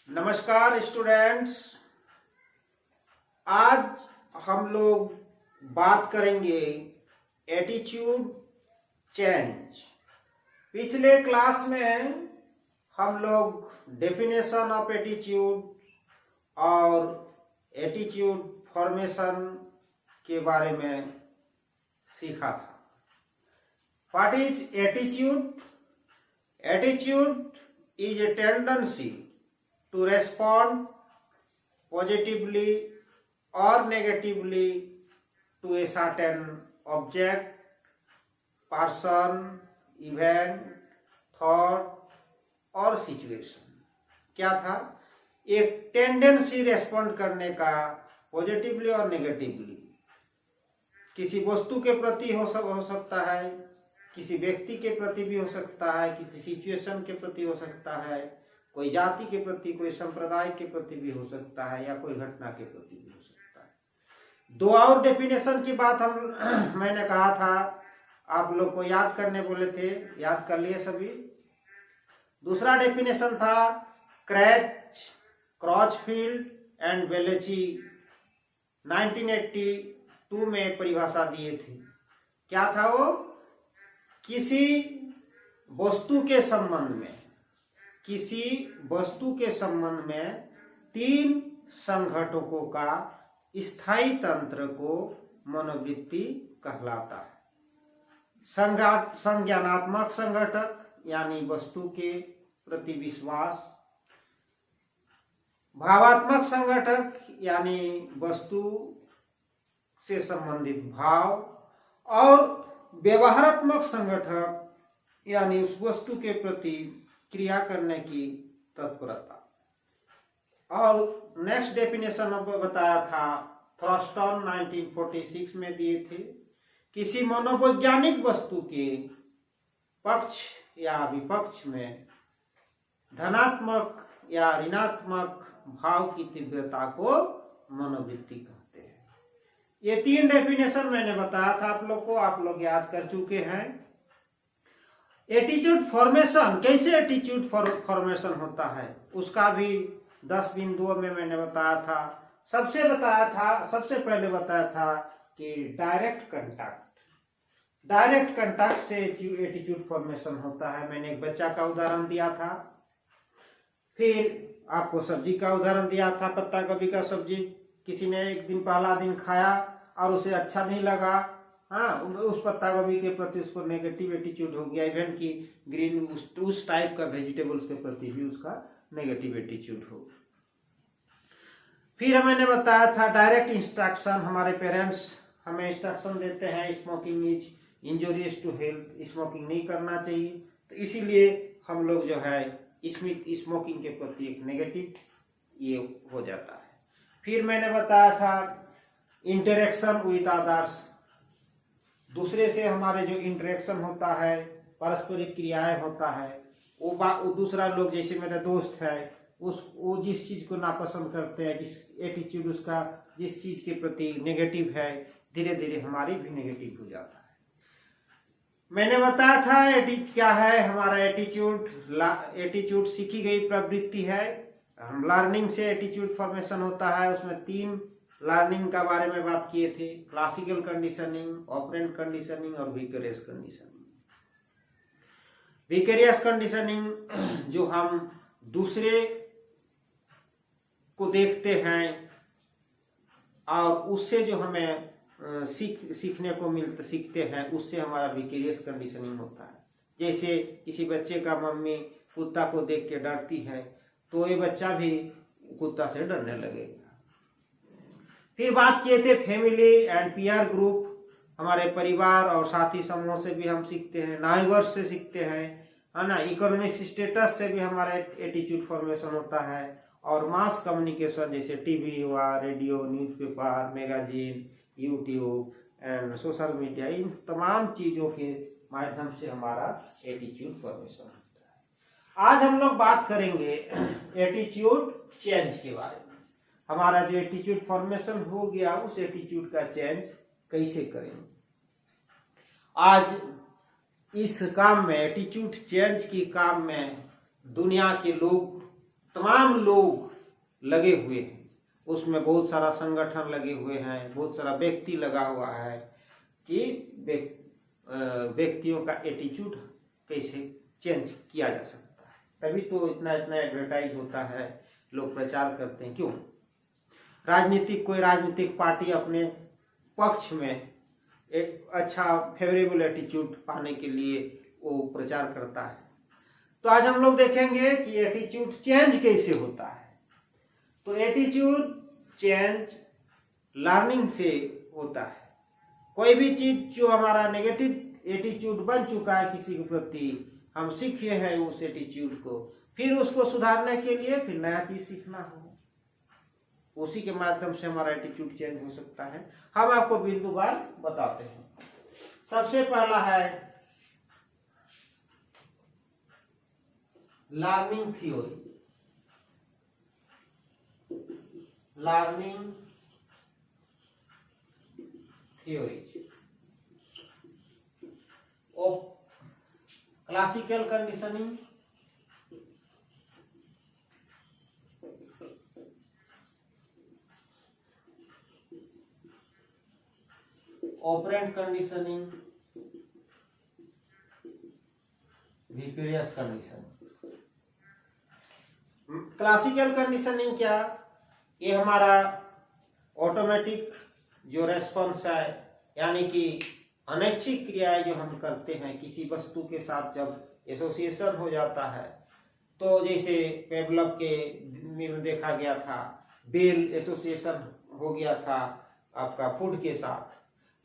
नमस्कार स्टूडेंट्स, आज हम लोग बात करेंगे एटीट्यूड चेंज। पिछले क्लास में हम लोग डेफिनेशन ऑफ एटीट्यूड और एटीट्यूड फॉर्मेशन के बारे में सीखा था। What is attitude? Attitude is a tendency to respond positively or negatively to a certain object, person, event, thought और situation। क्या था? एक टेंडेंसी रेस्पॉन्ड करने का पॉजिटिवली और नेगेटिवली किसी वस्तु के प्रति हो सकता है, किसी व्यक्ति के प्रति भी हो सकता है, किसी सिचुएशन के प्रति हो सकता है, कोई जाति के प्रति, कोई संप्रदाय के प्रति भी हो सकता है, या कोई घटना के प्रति भी हो सकता है। दो और डेफिनेशन की बात मैंने कहा था, आप लोग को याद करने बोले थे, याद कर लिए सभी। दूसरा डेफिनेशन था क्रॉचफील्ड एंड बेलेची 1982 में परिभाषा दिए थे। क्या था वो? किसी वस्तु के संबंध में तीन संघटकों का स्थायी तंत्र को मनोवृत्ति कहलाता है। संज्ञानात्मक संघटक यानी वस्तु के प्रति विश्वास, भावात्मक संघटक यानी वस्तु से संबंधित भाव, और व्यवहारात्मक संगठक यानी उस वस्तु के प्रति क्रिया करने की तत्परता। और नेक्स्ट डेफिनेशन बताया था थ्रस्टन 1946 में दिए थे। किसी मनोवैज्ञानिक वस्तु के पक्ष या विपक्ष में धनात्मक या ऋणात्मक भाव की तीव्रता को मनोवृत्ति कहते हैं। ये तीन डेफिनेशन मैंने बताया था आप लोग को, आप लोग याद कर चुके हैं। एटीट्यूड फॉर्मेशन, कैसे एटीट्यूड फॉर्मेशन होता है उसका भी 10 बिंदुओं में मैंने बताया था। सबसे पहले बताया था कि डायरेक्ट कंटैक्ट से एटीट्यूड फॉर्मेशन होता है। मैंने एक बच्चा का उदाहरण दिया था, फिर आपको सब्जी का उदाहरण दिया था, पत्ता गोभी का सब्जी। किसी ने एक दिन पहला दिन खाया और उसे अच्छा नहीं लगा, उस पत्ता गोभी के प्रति उसको नेगेटिव एटीट्यूड हो गया। इवन कि ग्रीन उस टाइप का वेजिटेबल्स के प्रति भी उसका नेगेटिव एटीट्यूड हो। फिर मैंने बताया था डायरेक्ट इंस्ट्रक्शन। हमारे पेरेंट्स हमें इंस्ट्रक्शन देते हैं smoking is injurious to health, smoking नहीं करना चाहिए, तो इसीलिए हम लोग जो है स्मोकिंग के प्रति एक नेगेटिव ये हो जाता है। फिर मैंने बताया था इंटरेक्शन विद अदर्स, दूसरे से हमारे जो इंटरेक्शन होता है, पारस्परिक क्रियाएं होता है, वो दूसरा लोग जैसे मेरा दोस्त है, वो जिस चीज़ को नापसंद करते हैं, जिस एटीट्यूड उसका जिस चीज़ के प्रति नेगेटिव है, धीरे धीरे हमारी भी नेगेटिव हो जाता है। मैंने बताया था क्या है हमारा एटीट्यूड सीखी गई प्रवृत्ति है। हम लर्निंग से एटीट्यूड फॉर्मेशन होता है। उसमें 3 लर्निंग का बारे में बात किए थे, क्लासिकल कंडीशनिंग, ऑपरेंट कंडीशनिंग और विकेरियस कंडीशनिंग। विकेरियस कंडीशनिंग जो हम दूसरे को देखते हैं और उससे जो हमें सीखने को सीखते हैं, उससे हमारा विकेरियस कंडीशनिंग होता है। जैसे किसी बच्चे का मम्मी कुत्ता को देख के डरती है, तो ये बच्चा भी कुत्ता से डरने लगेगा। फिर बात किए थे फैमिली एंड पीयर ग्रुप, हमारे परिवार और साथी समूह से भी हम सीखते हैं, नाइबर्स से सीखते हैं, है ना। इकोनॉमिक स्टेटस से भी हमारा एटीट्यूड फॉर्मेशन होता है। और मास कम्युनिकेशन जैसे टीवी हुआ, radio, newspaper, magazine, YouTube and social media, इन तमाम चीज़ों के माध्यम से हमारा एटीट्यूड फॉर्मेशन होता है। आज हम लोग बात करेंगे एटीट्यूड चेंज के बारे में। हमारा जो एटीट्यूड फॉर्मेशन हो गया, उस एटीट्यूड का चेंज कैसे करेंगे। आज इस काम में, एटीट्यूड चेंज की काम में दुनिया के लोग, तमाम लोग लगे हुए हैं। उसमें बहुत सारा संगठन लगे हुए हैं, बहुत सारा व्यक्ति लगा हुआ है कि व्यक्तियों का एटीट्यूड कैसे चेंज किया जा सकता है। तभी तो इतना इतना एडवर्टाइज होता है, लोग प्रचार करते हैं। क्यों? कोई राजनीतिक पार्टी अपने पक्ष में एक अच्छा फेवरेबल एटीट्यूड पाने के लिए वो प्रचार करता है। तो आज हम लोग देखेंगे कि एटीट्यूड चेंज कैसे होता है। तो एटीट्यूड चेंज लर्निंग से होता है। कोई भी चीज जो हमारा नेगेटिव एटीट्यूड बन चुका है किसी के प्रति, हम सीखे हैं उस एटीट्यूड को, फिर उसको सुधारने के लिए फिर नया चीज सीखना होगा। उसी के माध्यम से हमारा एटीट्यूड चेंज हो सकता है। हम आपको बिंदुवार बताते हैं। सबसे पहला है learning theory. Learning theory of classical conditioning, operant conditioning, vicarious conditioning. Classical conditioning क्या? ये हमारा ऑटोमेटिक जो रेस्पॉन्स है, यानी कि अनैच्छिक क्रियाएं जो हम करते हैं किसी वस्तु के साथ जब एसोसिएशन हो जाता है, तो जैसे पेवलव के में देखा गया था, बेल एसोसिएशन हो गया था आपका फूड के साथ।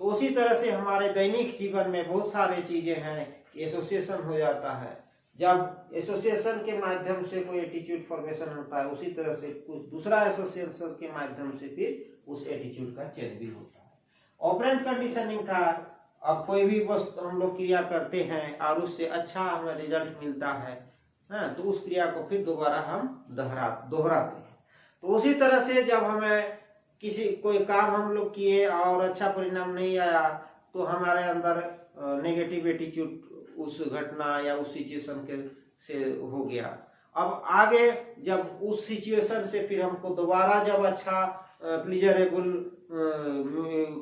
तो उसी तरह से हमारे दैनिक जीवन में बहुत सारी चीजें हैं, एसोसिएशन हो जाता है। जब एसोसिएशन के माध्यम से कोई एटीट्यूड फॉर्मेशन होता है, उसी तरह से कुछ दूसरा एसोसिएशन के माध्यम से फिर उस एटीट्यूड का चेंज भी होता है। ऑपरेंट कंडीशनिंग का, अब कोई भी वस्तु हम लोग क्रिया करते हैं और उससे अच्छा हमें रिजल्ट मिलता है, तो उस क्रिया को फिर दोबारा हम दोहराते हैं। तो उसी तरह से जब हमें कोई काम हम लोग किए और अच्छा परिणाम नहीं आया, तो हमारे अंदर नेगेटिव एटीट्यूड उस घटना या उस सिचुएशन के से हो गया। अब आगे जब उस सिचुएशन से फिर हमको दोबारा जब अच्छा प्लीजरेबल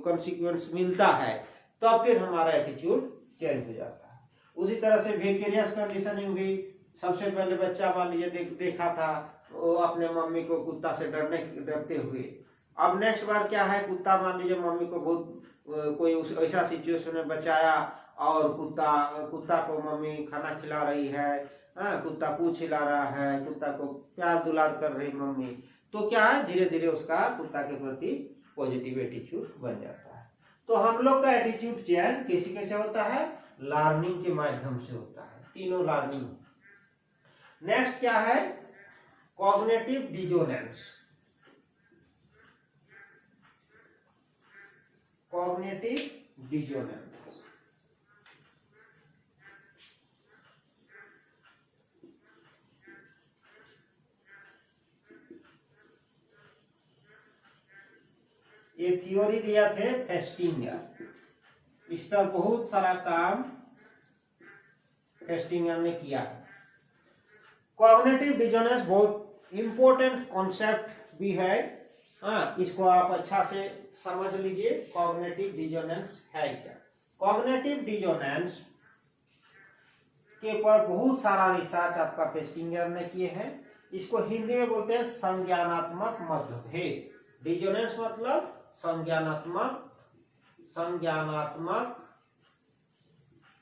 कॉन्सिक्वेंस मिलता है, तब फिर हमारा एटीट्यूड चेंज हो जाता है। उसी तरह से विकेरियस कंडीशनिंग भी, सबसे पहले बच्चा मान लीजिए देखा था वो अपने मम्मी को कुत्ता से डरते हुए। अब नेक्स्ट बार क्या है, कुत्ता मान लीजिए मम्मी को बहुत कोई ऐसा सिचुएशन में बचाया और कुत्ता को मम्मी खाना खिला रही है, कुत्ता पूंछ हिला रहा है, कुत्ता को प्यार दुलार कर रही मम्मी, तो क्या है, धीरे धीरे उसका कुत्ता के प्रति पॉजिटिव एटीट्यूड बन जाता है। तो हम लोग का एटीट्यूड चेंज कैसे होता है? लर्निंग के माध्यम से होता है। तीनों लर्निंग। नेक्स्ट क्या है? Cognitive dissonance. कॉग्निटिव डिसोनेंस ये थ्योरी दिया थे फेस्टिंगर। इस पर बहुत सारा काम फेस्टिंगर ने किया। कॉग्निटिव डिसोनेंस बहुत इंपॉर्टेंट कॉन्सेप्ट भी है, इसको आप अच्छा से समझ लीजिए। कॉग्निटिव डिसोनेंस है क्या? कॉग्निटिव डिसोनेंस के ऊपर बहुत सारा रिसर्च आपका फेस्टिंगर ने किए हैं। इसको हिंदी में बोलते हैं संज्ञानात्मक मतभेद। डिसोनेंस मतलब संज्ञानात्मक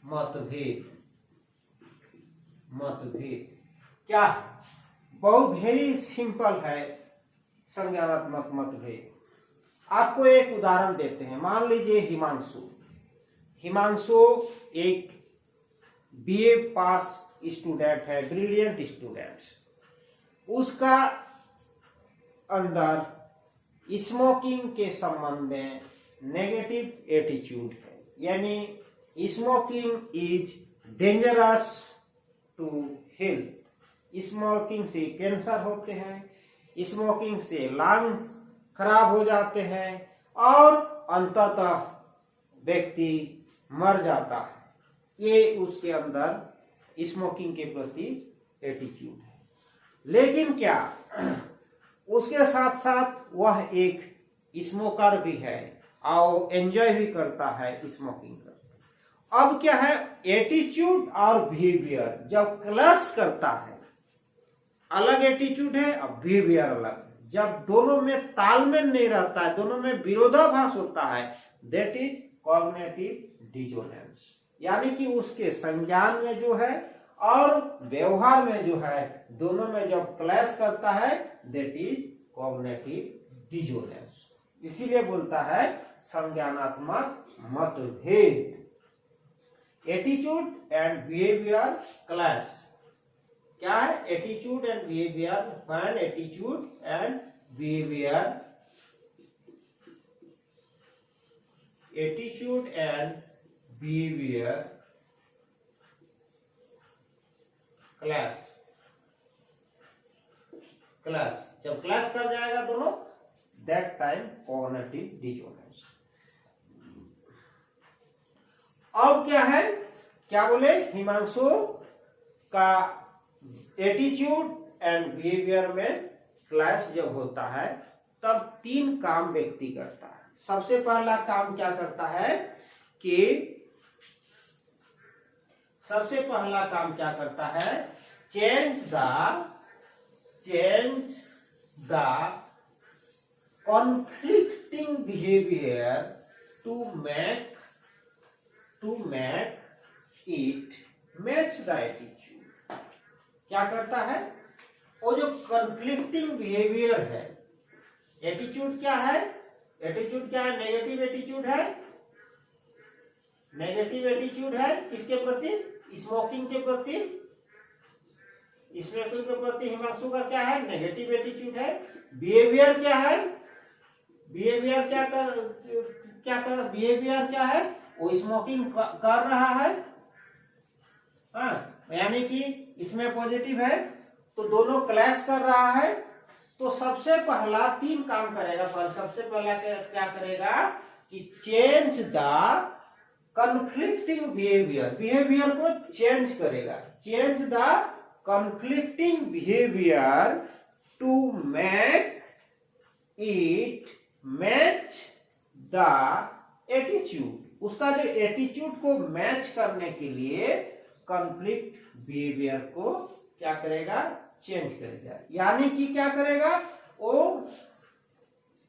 मतभेद। क्या है? बहुत वेरी सिंपल है संज्ञानात्मक मतभेद। आपको एक उदाहरण देते हैं। मान लीजिए हिमांशु एक बीए पास स्टूडेंट है, ब्रिलियंट स्टूडेंट। उसका अंदर स्मोकिंग के संबंध में नेगेटिव एटीट्यूड है, यानी smoking is dangerous to health. Smoking से कैंसर होते हैं, स्मोकिंग से लंग्स खराब हो जाते हैं और अंततः व्यक्ति मर जाता है। ये उसके अंदर स्मोकिंग के प्रति एटीट्यूड है। लेकिन क्या उसके साथ साथ वह एक स्मोकर भी है और एंजॉय भी करता है स्मोकिंग कर। अब क्या है, एटीट्यूड और बिहेवियर जब क्लैश करता है, अलग एटीट्यूड है और बिहेवियर अलग, जब दोनों में तालमेल नहीं रहता है, दोनों में विरोधाभास होता है, दैट इज कॉग्निटिव डिसोनेंस। यानी कि उसके संज्ञान में जो है और व्यवहार में जो है, दोनों में जब क्लैश करता है, दैट इज कॉग्निटिव डिसोनेंस। इसीलिए बोलता है संज्ञानात्मक मतभेद। Attitude and behaviour clash. क्या है? Attitude and behaviour, when attitude and behaviour, attitude and behaviour clash. जब क्लैश कर जाएगा दोनों, दैट टाइम कॉग्निटिव डिसोनेंस। अब क्या है, क्या बोले, हिमांशु का एटीट्यूड एंड बिहेवियर में क्लैश जब होता है तब 3 काम व्यक्ति करता है। सबसे पहला काम क्या करता है कि change the conflicting behaviour to make it match the attitude. क्या करता है, वो जो कॉन्फ्लिक्टिंग बिहेवियर है, एटीट्यूड क्या है, नेगेटिव एटीट्यूड है। नेगेटिव एटीट्यूड है किसके प्रति? स्मोकिंग के प्रति। स्मोकिंग के प्रति हिमांशु का क्या है? नेगेटिव एटीट्यूड है। बिहेवियर क्या है? बिहेवियर क्या है? वो स्मोकिंग कर रहा है, यानी कि इसमें पॉजिटिव है, तो दोनों क्लैश कर रहा है। तो सबसे पहला 3 काम करेगा। सबसे पहला क्या करेगा कि चेंज द कॉन्फ्लिक्टिंग बिहेवियर को चेंज करेगा। Change the conflicting behaviour to make it match the attitude. उसका जो एटीट्यूड को मैच करने के लिए कॉन्फ्लिक्ट बिहेवियर को क्या करेगा? चेंज करेगा। यानी कि क्या करेगा, वो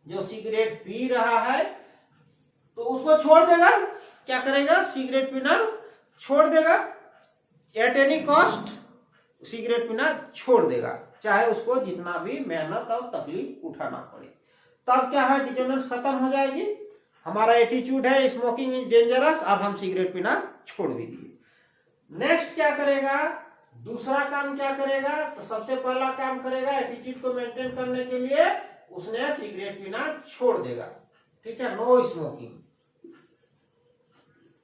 जो सिगरेट पी रहा है तो उसको छोड़ देगा। क्या करेगा? सिगरेट पीना छोड़ देगा। एट एनी कॉस्ट सिगरेट पीना छोड़ देगा, चाहे उसको जितना भी मेहनत और तकलीफ उठाना पड़े। तब क्या है, डिसोनेंस खत्म हो जाएगी। हमारा एटीट्यूड है स्मोकिंग इज डेंजरस और हम सिगरेट पीना छोड़ भी दिए। नेक्स्ट क्या करेगा, दूसरा काम क्या करेगा, तो सबसे पहला काम करेगा एटीट्यूड को मेंटेन करने के लिए उसने सिगरेट पीना छोड़ देगा। ठीक है, नो स्मोकिंग।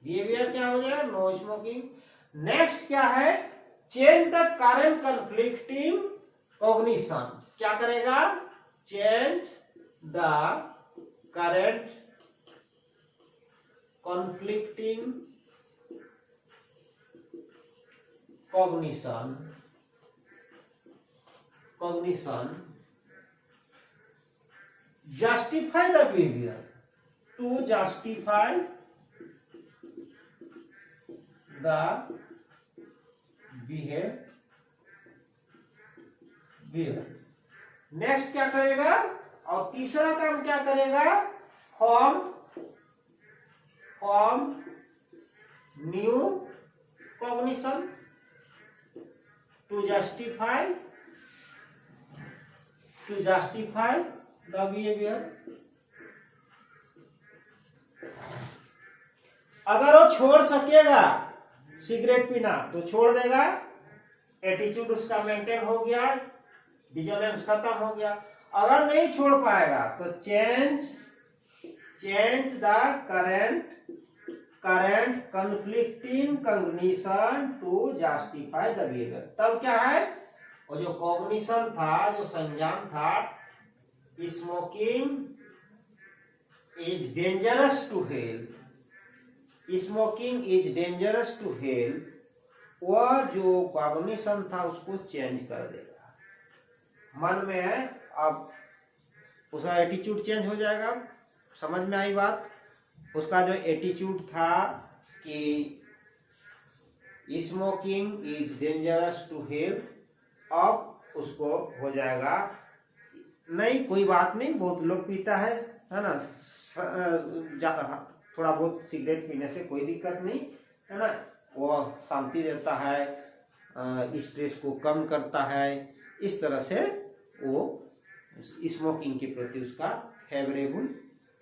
बिहेवियर क्या हो जाएगा? No smoking. नेक्स्ट क्या है, change the current conflicting cognition. क्या करेगा? Change the current conflicting cognition justify the behavior, to justify the behavior। Next क्या करेगा, और तीसरा काम क्या करेगा, form new cognition to justify the behavior। अगर वो छोड़ सकेगा सिगरेट पीना तो छोड़ देगा, एटीट्यूड उसका मेंटेन हो गया, डिसोनेंस खत्म हो गया। अगर नहीं छोड़ पाएगा तो change the current conflicting cognition to justify the behaviour. तब क्या है, वो जो कॉग्निशन था, जो संज्ञान था, smoking is dangerous to health, smoking is dangerous to health, वह जो कॉग्निशन था उसको चेंज कर देगा। मन में है, अब उसका एटीट्यूड चेंज हो जाएगा। समझ में आई बात? उसका जो एटीट्यूड था कि smoking is dangerous to health, अब उसको हो जाएगा नहीं, कोई बात नहीं, बहुत लोग पीता है ना, थोड़ा बहुत सिगरेट पीने से कोई दिक्कत नहीं है ना, वो शांति देता है, स्ट्रेस को कम करता है। इस तरह से वो स्मोकिंग के प्रति उसका फेवरेबल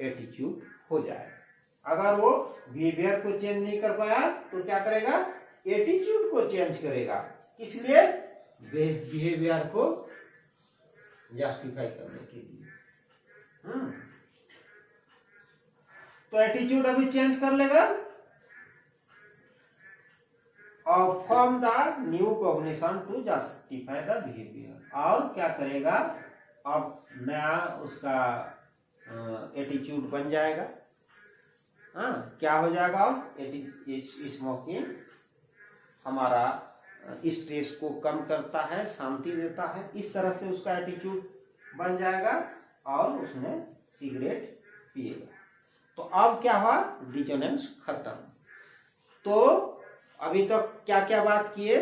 एटीट्यूड हो जाए। अगर वो बिहेवियर को चेंज नहीं कर पाया तो क्या करेगा? एटीट्यूड को चेंज करेगा। इसलिए बिहेवियर को जस्टिफाई करने के लिए। तो एटीट्यूड अभी चेंज कर लेगा और form the new cognition to justify the behaviour. और क्या करेगा? अब नया उसका एटीट्यूड बन जाएगा। क्या हो जाएगा? स्मोकिंग हमारा स्ट्रेस को कम करता है, शांति देता है, इस तरह से उसका एटीट्यूड बन जाएगा और उसने सिगरेट पिएगा। तो अब क्या हुआ? डिसोनेंस खत्म। तो अभी तक तो क्या क्या बात किए?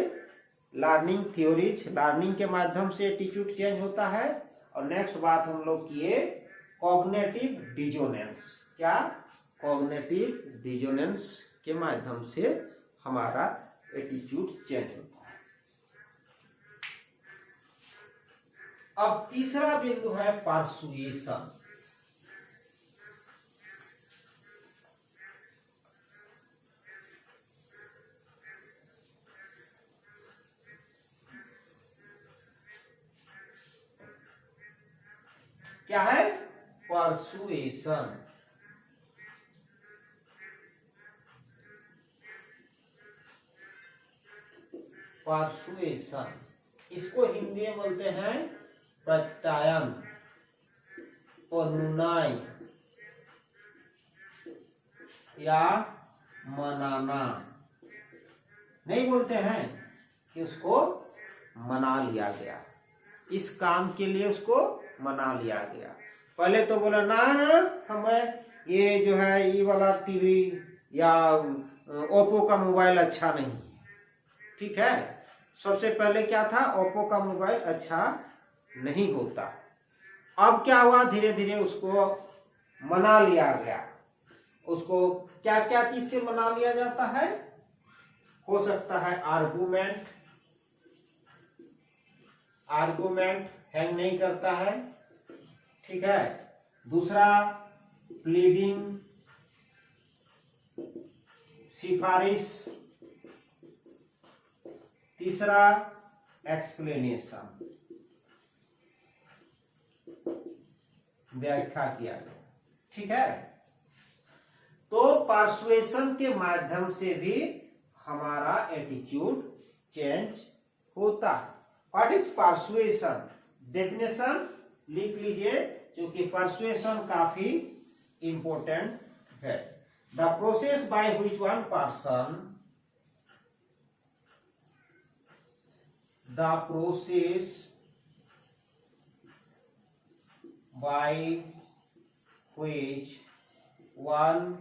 लर्निंग थ्योरीज, लर्निंग के माध्यम से एटीट्यूड चेंज होता है। और नेक्स्ट बात हम लोग किए कॉग्निटिव डिसोनेंस। क्या? कॉग्निटिव डिसोनेंस के माध्यम से हमारा एटीट्यूड चेंज होता है। अब तीसरा बिंदु है परसुएशन। क्या है? परसुएशन। परसुएशन, इसको हिंदी में बोलते हैं प्रत्यायन, अनुनय या मनाना। नहीं बोलते हैं कि उसको मना लिया गया, इस काम के लिए उसको मना लिया गया। पहले तो बोला ना हमें ये जो है ये वाला टीवी या ओप्पो का मोबाइल अच्छा नहीं, ठीक है। सबसे पहले क्या था? ओप्पो का मोबाइल अच्छा नहीं होता। अब क्या हुआ? धीरे धीरे उसको मना लिया गया। उसको क्या क्या चीज से मना लिया जाता है? हो सकता है आर्गुमेंट, आर्गुमेंट हैंग नहीं करता है, ठीक है। दूसरा प्लीडिंग, सिफारिश। तीसरा एक्सप्लेनेशन, व्याख्या किया गया, ठीक है। तो परसुएशन के माध्यम से भी हमारा एटीट्यूड चेंज होता है। What is persuasion? डेफिनेशन लिख लीजिए, क्योंकि परसुएशन काफी इंपॉर्टेंट है। The process by which one person, the process by which one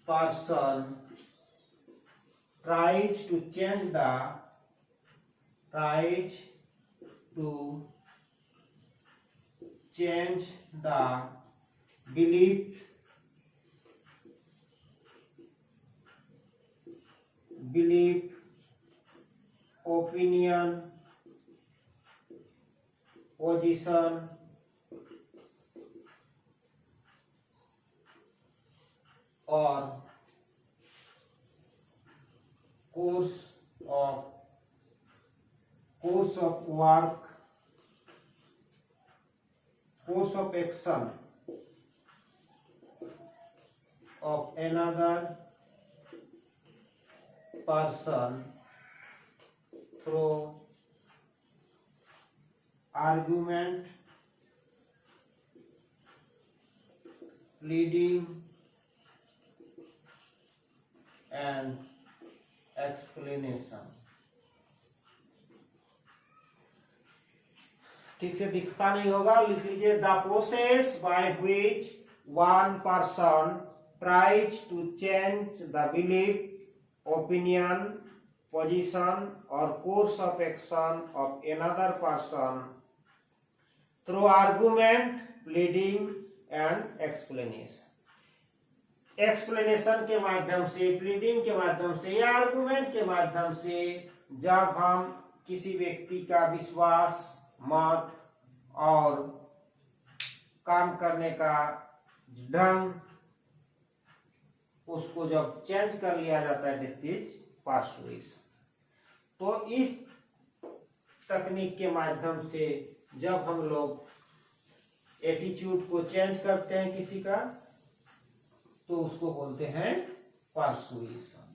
person tries to change the belief, opinion, position or course of work, course of action of another person through argument, pleading, and explanation. ठीक से दिखता नहीं होगा, लिख लीजिए the process by which one person tries to change the belief, opinion, position और course of action of another person through argument, pleading and explanation. Explanation के माध्यम से, प्लीडिंग के माध्यम से या आर्गुमेंट के माध्यम से जब हम किसी व्यक्ति का विश्वास, मत और काम करने का ढंग, उसको जब चेंज कर लिया जाता है, दिस इज पर्सुएशन। तो इस तकनीक के माध्यम से जब हम लोग एटीट्यूड को चेंज करते हैं किसी का, तो उसको बोलते हैं पर्सुएशन।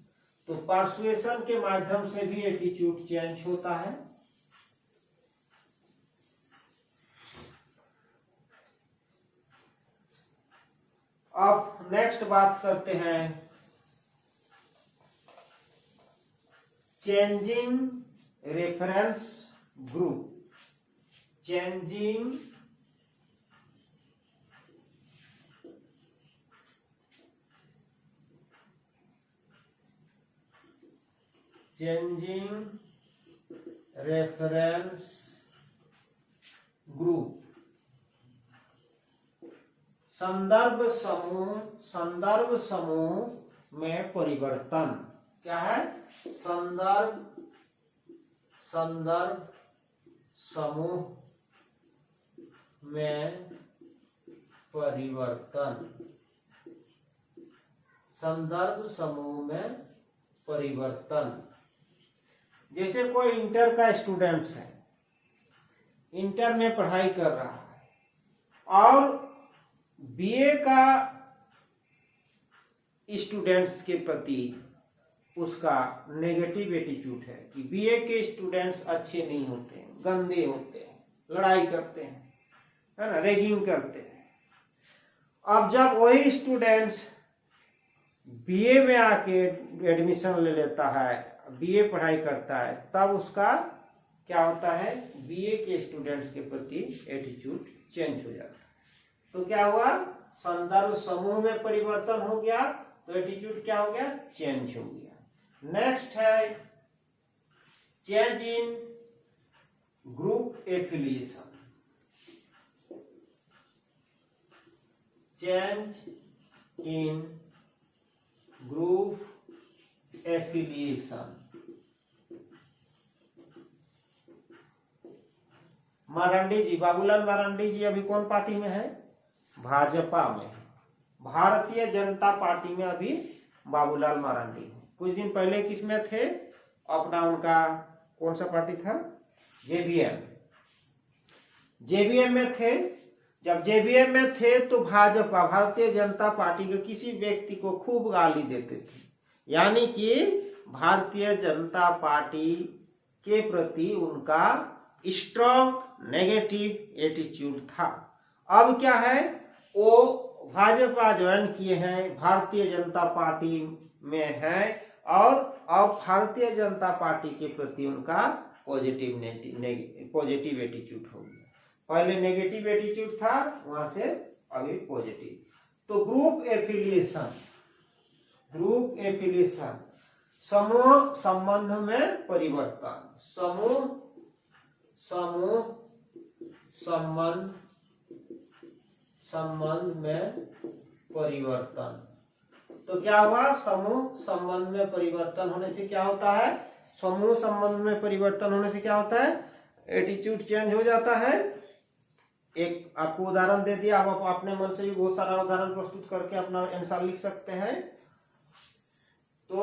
तो पर्सुएशन के माध्यम से भी एटीट्यूड चेंज होता है। अब नेक्स्ट बात करते हैं changing reference group. Changing reference group. संदर्भ समूह में परिवर्तन। क्या है? संदर्भ समूह में परिवर्तन। संदर्भ समूह में परिवर्तन। जैसे कोई इंटर का स्टूडेंट है, इंटर में पढ़ाई कर रहा है और बीए का स्टूडेंट्स के प्रति उसका नेगेटिव एटीट्यूड है कि बीए के स्टूडेंट्स अच्छे नहीं होते हैं, गंदे होते हैं, लड़ाई करते हैं, है ना, रैगिंग करते हैं। अब जब वही स्टूडेंट्स बीए में आके एडमिशन ले लेता है, बीए पढ़ाई करता है, तब उसका क्या होता है? बीए के स्टूडेंट्स के प्रति एटीट्यूड चेंज हो जाता है। तो क्या हुआ? संदर्भ समूह में परिवर्तन हो गया, तो एटीट्यूड क्या हो गया? चेंज हो गया। नेक्स्ट है change in group affiliation. Change in group affiliation. Marandi ji, Babulal Marandi ji अभी कौन पार्टी में है? भाजपा में। भारतीय जनता पार्टी में अभी बाबूलाल मारंडी। कुछ दिन पहले किस में थे? अपना उनका कौन सा पार्टी था? जेबीएम। जेबीएम में थे। जब जेबीएम में थे तो भाजपा, भारतीय जनता पार्टी के किसी व्यक्ति को खूब गाली देते थे, यानी कि भारतीय जनता पार्टी के प्रति उनका स्ट्रॉन्ग नेगेटिव एटीट्यूड था। अब क्या है? वो भाजपा ज्वाइन किए हैं, भारतीय जनता पार्टी में है और अब भारतीय जनता पार्टी के प्रति उनका पॉजिटिव एटीट्यूड हो गया। पहले नेगेटिव एटीट्यूड था, वहां से अभी पॉजिटिव। तो ग्रुप एफिलिएशन समूह संबंध में परिवर्तन। समूह संबंध में परिवर्तन। तो क्या हुआ? समूह संबंध में परिवर्तन होने से क्या होता है? समूह संबंध में परिवर्तन होने से क्या होता है? एटीट्यूड चेंज हो जाता है। एक आपको उदाहरण दे दिया, आप अपने मन से भी बहुत सारा उदाहरण प्रस्तुत करके अपना आंसर लिख सकते हैं। तो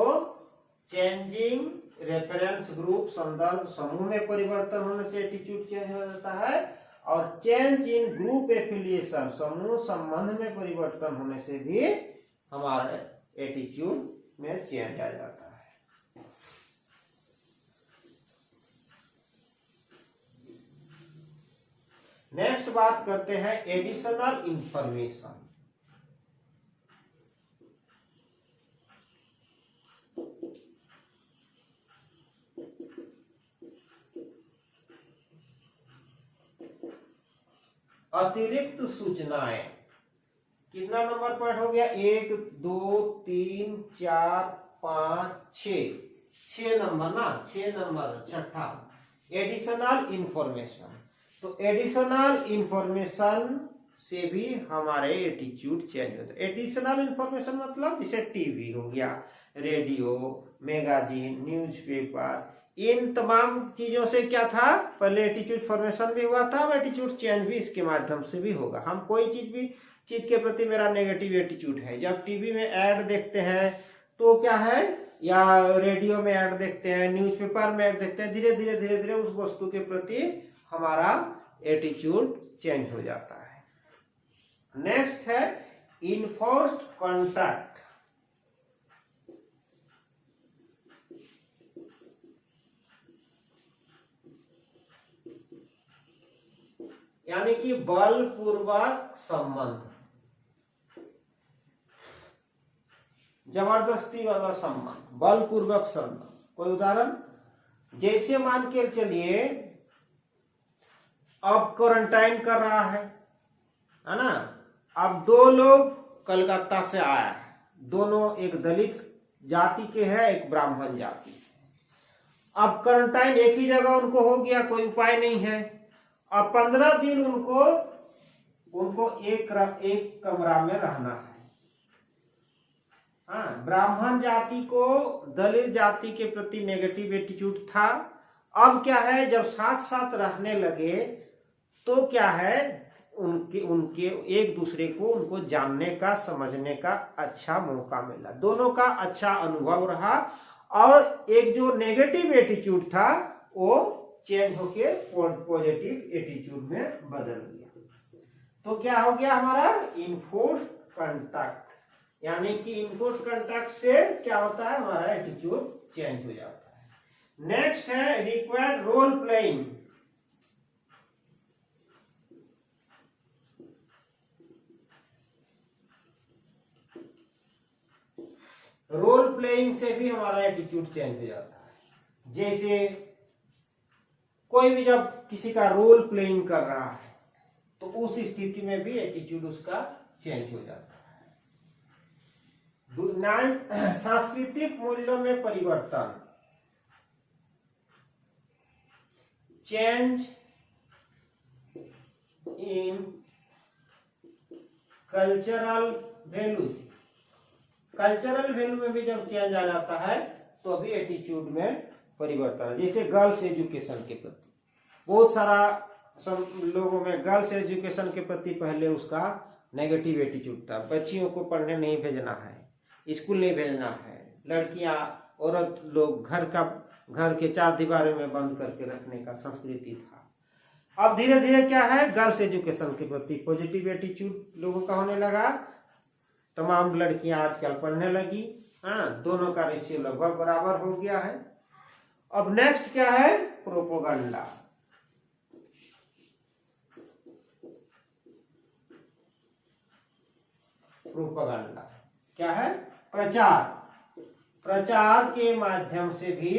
चेंजिंग रेफरेंस ग्रुप, संदर्भ समूह में परिवर्तन होने से एटीट्यूड चेंज हो जाता है, और चेंज इन ग्रुप एफिलिएशन, समूह संबंध में परिवर्तन होने से भी हमारे एटीट्यूड में चेंज आ जाता है। नेक्स्ट बात करते हैं एडिशनल इंफॉर्मेशन। अतिरिक्त सूचनाएं। कितना नंबर पॉइंट हो गया? 1 2 3 4 5 6 नंबर ना, 6 नंबर छठा एडिशनल इंफॉर्मेशन। तो एडिशनल इंफॉर्मेशन से भी हमारे एटीट्यूड चेंज होता है। एडिशनल इंफॉर्मेशन मतलब जैसे टीवी हो गया, रेडियो, मैगजीन, न्यूज़पेपर, इन तमाम चीजों से क्या था, पहले एटीट्यूड फॉर्मेशन भी हुआ था, अब एटीट्यूड चेंज भी इसके माध्यम से भी होगा। हम कोई चीज के प्रति मेरा नेगेटिव एटीट्यूड है, जब टीवी में ऐड देखते हैं तो क्या है, या रेडियो में ऐड देखते हैं, न्यूज़पेपर में ऐड देखते हैं, धीरे धीरे उस वस्तु के प्रति हमारा एटीट्यूड चेंज हो जाता है। नेक्स्ट है इनफोर्स्ड कॉन्टैक्ट। यानी कि बलपूर्वक संबंध, जबरदस्ती वाला संबंध, बलपूर्वक संबंध। कोई उदाहरण? जैसे मान के चलिए अब क्वारंटाइन कर रहा है ना, अब 2 लोग कलकत्ता से आया है, दोनों एक दलित जाति के हैं, एक ब्राह्मण जाति। अब क्वारंटाइन एक ही जगह उनको हो गया, कोई उपाय नहीं है। अब 15 दिन उनको एक कमरा में रहना है। हाँ, ब्राह्मण जाति को दलित जाति के प्रति नेगेटिव एटीट्यूड था। अब क्या है, जब साथ साथ रहने लगे तो क्या है, उनके एक दूसरे को उनको जानने का, समझने का अच्छा मौका मिला, दोनों का अच्छा अनुभव रहा, और एक जो नेगेटिव एटीट्यूड था वो चेंज होके पॉजिटिव एटीट्यूड में बदल गया। तो क्या हो गया हमारा इनफोर्स्ड कॉन्टैक्ट। यानी कि इनफोर्स्ड कॉन्टैक्ट से क्या होता है, हमारा एटीट्यूड चेंज हो जाता है। नेक्स्ट है required role playing. Role playing से भी हमारा एटीट्यूड चेंज हो जाता है। जैसे कोई भी जब किसी का रोल प्लेइंग कर रहा है तो उस स्थिति में भी एटीट्यूड उसका चेंज हो जाता है। सांस्कृतिक मूल्यों में परिवर्तन, change in cultural values. Cultural value में भी जब चेंज आ जाता है तो अभी एटीट्यूड में परिवर्तन। जैसे गर्ल्स एजुकेशन के प्रति बहुत सारा लोगों में गर्ल्स एजुकेशन के प्रति पहले उसका नेगेटिव एटीट्यूड था। बच्चियों को पढ़ने नहीं भेजना है, स्कूल नहीं भेजना है, लड़कियां, औरत लोग घर के 4 दीवारों में बंद करके रखने का संस्कृति था। अब धीरे धीरे क्या है, गर्ल्स एजुकेशन के प्रति पॉजिटिव एटीट्यूड लोगों का होने लगा। तमाम लड़कियां आजकल पढ़ने लगी, हाँ, दोनों का रेशियो लगभग बराबर हो गया है। अब नेक्स्ट क्या है, प्रोपोगंडा। प्रोपोगंडा क्या है, प्रचार के माध्यम से भी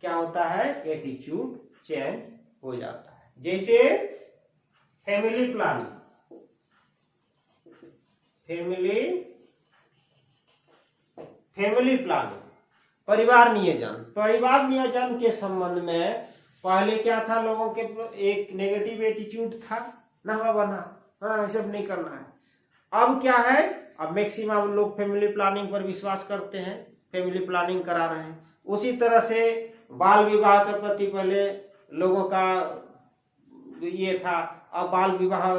क्या होता है, एटीट्यूड चेंज हो जाता है। जैसे फैमिली प्लानिंग, परिवार नियोजन के संबंध में पहले क्या था, लोगों के एक नेगेटिव एटीट्यूड था, ना बना, हाँ सब नहीं करना है। अब क्या है, अब मैक्सिमम लोग फैमिली प्लानिंग पर विश्वास करते हैं, फैमिली प्लानिंग करा रहे हैं। उसी तरह से बाल विवाह के प्रति पहले लोगों का ये था, अब बाल विवाह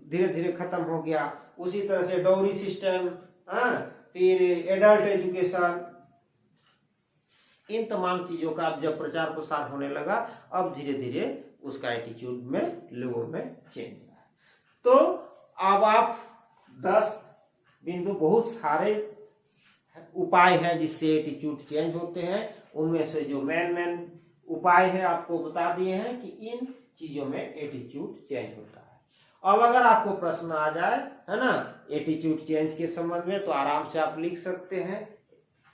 धीरे धीरे खत्म हो गया। उसी तरह से डाउरी सिस्टम, फिर एडल्ट एजुकेशन, इन तमाम चीजों का अब जब प्रचार प्रसार होने लगा, अब धीरे धीरे उसका एटीट्यूड में लोगों में चेंज हुआ। तो अब आप 10 बिंदु, बहुत सारे उपाय हैं जिससे एटीट्यूड चेंज होते हैं। उनमें से जो मेन उपाय है आपको बता दिए हैं कि इन चीजों में एटीट्यूड चेंज होता है। अब अगर आपको प्रश्न आ जाए, है ना, एटीट्यूड चेंज के संबंध में, तो आराम से आप लिख सकते हैं।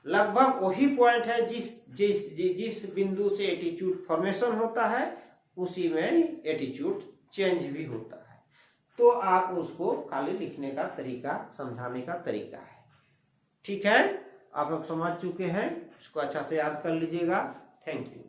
लगभग वही पॉइंट है जिस बिंदु से एटीट्यूड फॉर्मेशन होता है, उसी में एटीट्यूड चेंज भी होता है। तो आप उसको खाली लिखने का तरीका, समझाने का तरीका है। ठीक है, आप लोग समझ चुके हैं, इसको अच्छा से याद कर लीजिएगा। Thank you.